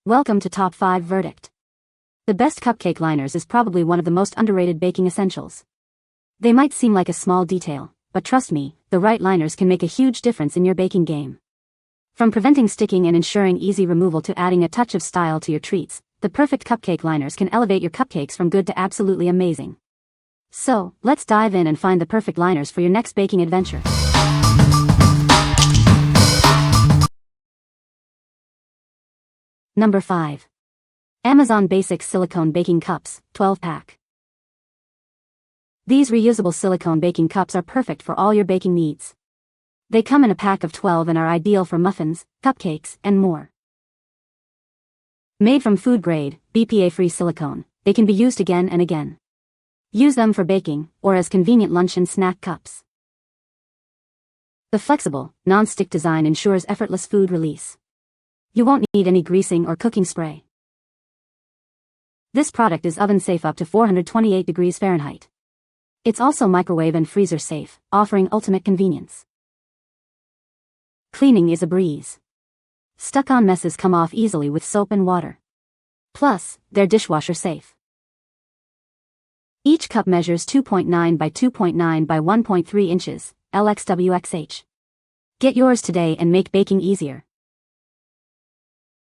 Welcome to Top 5 Verdict. The best cupcake liners is probably one of the most underrated baking essentials. They might seem like a small detail, but trust me, the right liners can make a huge difference in your baking game. From preventing sticking and ensuring easy removal to adding a touch of style to your treats, the perfect cupcake liners can elevate your cupcakes from good to absolutely amazing. So, let's dive in and find the perfect liners for your next baking adventure. Number 5. Amazon Basics Silicone Baking Cups, 12-pack. These reusable silicone baking cups are perfect for all your baking needs. They come in a pack of 12 and are ideal for muffins, cupcakes, and more. Made from food-grade, BPA-free silicone, they can be used again and again. Use them for baking, or as convenient lunch and snack cups. The flexible, non-stick design ensures effortless food release. You won't need any greasing or cooking spray. This product is oven-safe up to 428 degrees Fahrenheit. It's also microwave and freezer safe, offering ultimate convenience. Cleaning is a breeze. Stuck-on messes come off easily with soap and water. Plus, they're dishwasher safe. Each cup measures 2.9 by 2.9 by 1.3 inches, LXWXH. Get yours today and make baking easier.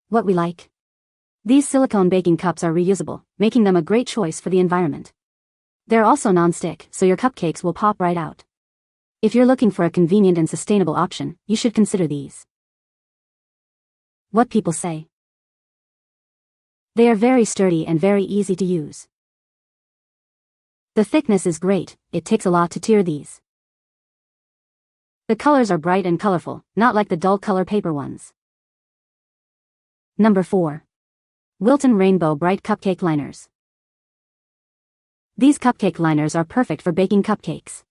What we like. These silicone baking cups are reusable, making them a great choice for the environment. They're also non-stick, so your cupcakes will pop right out. If you're looking for a convenient and sustainable option, you should consider these. What people say. They are very sturdy and very easy to use. The thickness is great, it takes a lot to tier these. The colors are bright and colorful, not like the dull color paper ones. Number 4. Wilton Rainbow Bright Cupcake Liners. These cupcake liners are perfect for baking cupcakes.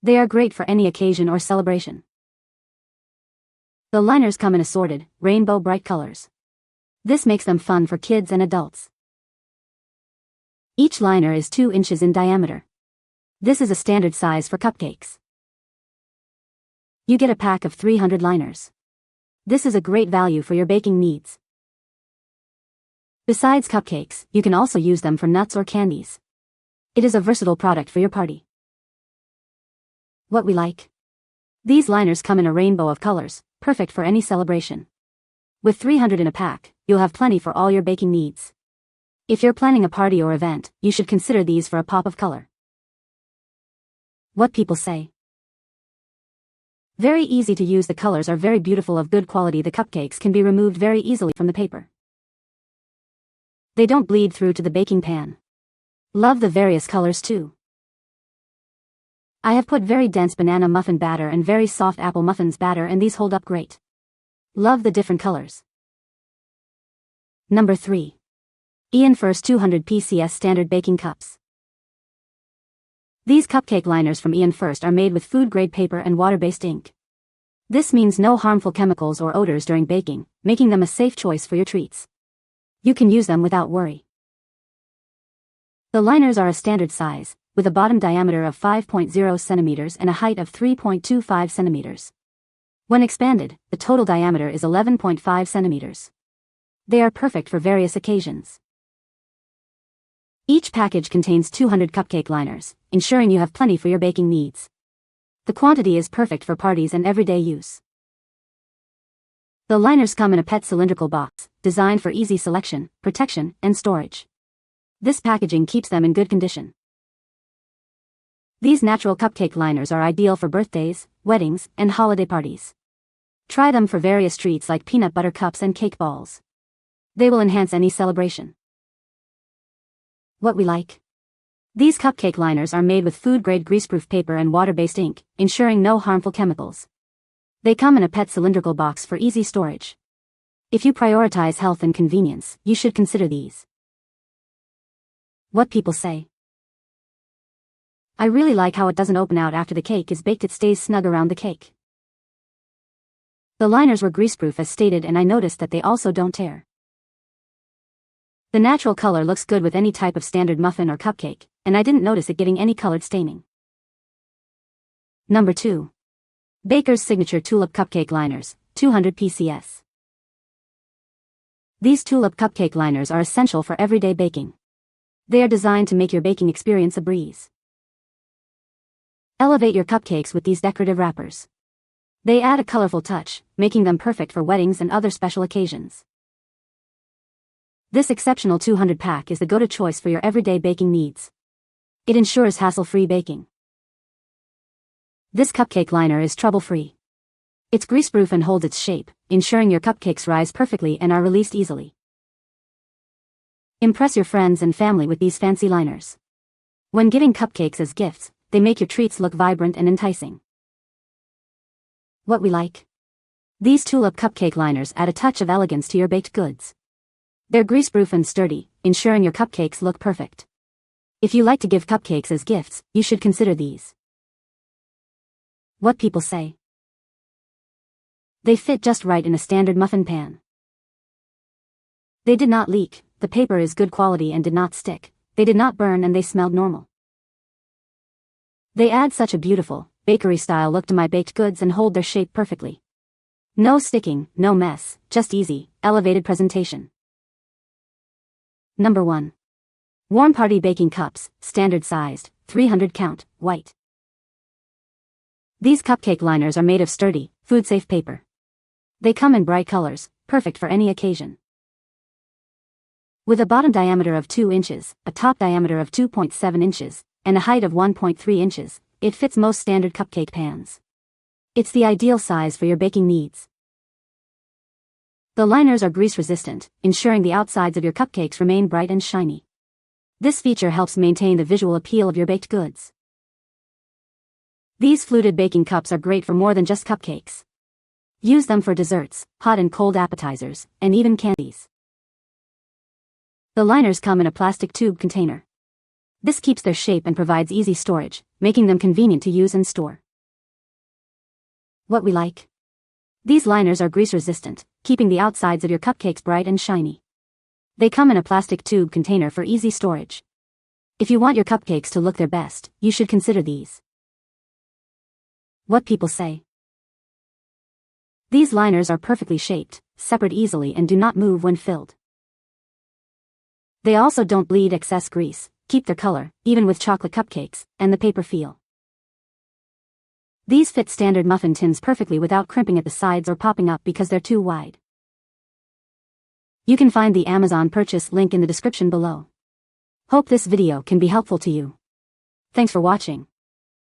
They are great for any occasion or celebration. The liners come in assorted, rainbow bright colors. This makes them fun for kids and adults. Each liner is 2 inches in diameter. This is a standard size for cupcakes. You get a pack of 300 liners. This is a great value for your baking needs. Besides cupcakes, you can also use them for nuts or candies. It is a versatile product for your party. What we like. These liners come in a rainbow of colors, perfect for any celebration. With 300 in a pack, you'll have plenty for all your baking needs. If you're planning a party or event, you should consider these for a pop of color. What people say. Very easy to use. The colors are very beautiful, of good quality. The cupcakes can be removed very easily from the paper. They don't bleed through to the baking pan. Love the various colors too. I have put very dense banana muffin batter and very soft apple muffins batter, and these hold up great. Love the different colors. Number 3. Eoonfirst 200 PCS Standard Baking Cups. These cupcake liners from Eoonfirst are made with food-grade paper and water-based ink. This means no harmful chemicals or odors during baking, making them a safe choice for your treats. You can use them without worry. The liners are a standard size, with a bottom diameter of 5.0 centimeters and a height of 3.25 centimeters. When expanded, the total diameter is 11.5 centimeters. They are perfect for various occasions. Each package contains 200 cupcake liners, ensuring you have plenty for your baking needs. The quantity is perfect for parties and everyday use. The liners come in a PET cylindrical box, designed for easy selection, protection, and storage. This packaging keeps them in good condition. These natural cupcake liners are ideal for birthdays, weddings, and holiday parties. Try them for various treats like peanut butter cups and cake balls. They will enhance any celebration. What we like. These cupcake liners are made with food-grade greaseproof paper and water-based ink, ensuring no harmful chemicals. They come in a PET cylindrical box for easy storage. If you prioritize health and convenience, you should consider these. What people say. I really like how it doesn't open out after the cake is baked. It stays snug around the cake. The liners were greaseproof as stated, and I noticed that they also don't tear. The natural color looks good with any type of standard muffin or cupcake, and I didn't notice it getting any colored staining. Number 2. Baker's Signature Tulip Cupcake Liners, 200 PCS. These Tulip cupcake liners are essential for everyday baking. They are designed to make your baking experience a breeze. Elevate your cupcakes with these decorative wrappers. They add a colorful touch, making them perfect for weddings and other special occasions. This exceptional 200 pack is the go-to choice for your everyday baking needs. It ensures hassle-free baking. This cupcake liner is trouble-free. It's grease-proof and holds its shape, ensuring your cupcakes rise perfectly and are released easily. Impress your friends and family with these fancy liners. When giving cupcakes as gifts, they make your treats look vibrant and enticing. What we like? These Tulip cupcake liners add a touch of elegance to your baked goods. They're grease-proof and sturdy, ensuring your cupcakes look perfect. If you like to give cupcakes as gifts, you should consider these. What people say. They fit just right in a standard muffin pan. They did not leak, the paper is good quality and did not stick, they did not burn and they smelled normal. They add such a beautiful, bakery-style look to my baked goods and hold their shape perfectly. No sticking, no mess, just easy, elevated presentation. Number 1. Warmparty Baking Cups, standard sized, 300 count, white. These cupcake liners are made of sturdy, food-safe paper. They come in bright colors, perfect for any occasion. With a bottom diameter of 2 inches, a top diameter of 2.7 inches, and a height of 1.3 inches, it fits most standard cupcake pans. It's the ideal size for your baking needs. The liners are grease-resistant, ensuring the outsides of your cupcakes remain bright and shiny. This feature helps maintain the visual appeal of your baked goods. These fluted baking cups are great for more than just cupcakes. Use them for desserts, hot and cold appetizers, and even candies. The liners come in a plastic tube container. This keeps their shape and provides easy storage, making them convenient to use and store. What we like? These liners are grease-resistant, keeping the outsides of your cupcakes bright and shiny. They come in a plastic tube container for easy storage. If you want your cupcakes to look their best, you should consider these. What people say. These liners are perfectly shaped, separate easily and do not move when filled. They also don't bleed excess grease, keep their color, even with chocolate cupcakes, and the paper feel. These fit standard muffin tins perfectly without crimping at the sides or popping up because they're too wide. You can find the Amazon purchase link in the description below. Hope this video can be helpful to you. Thanks for watching.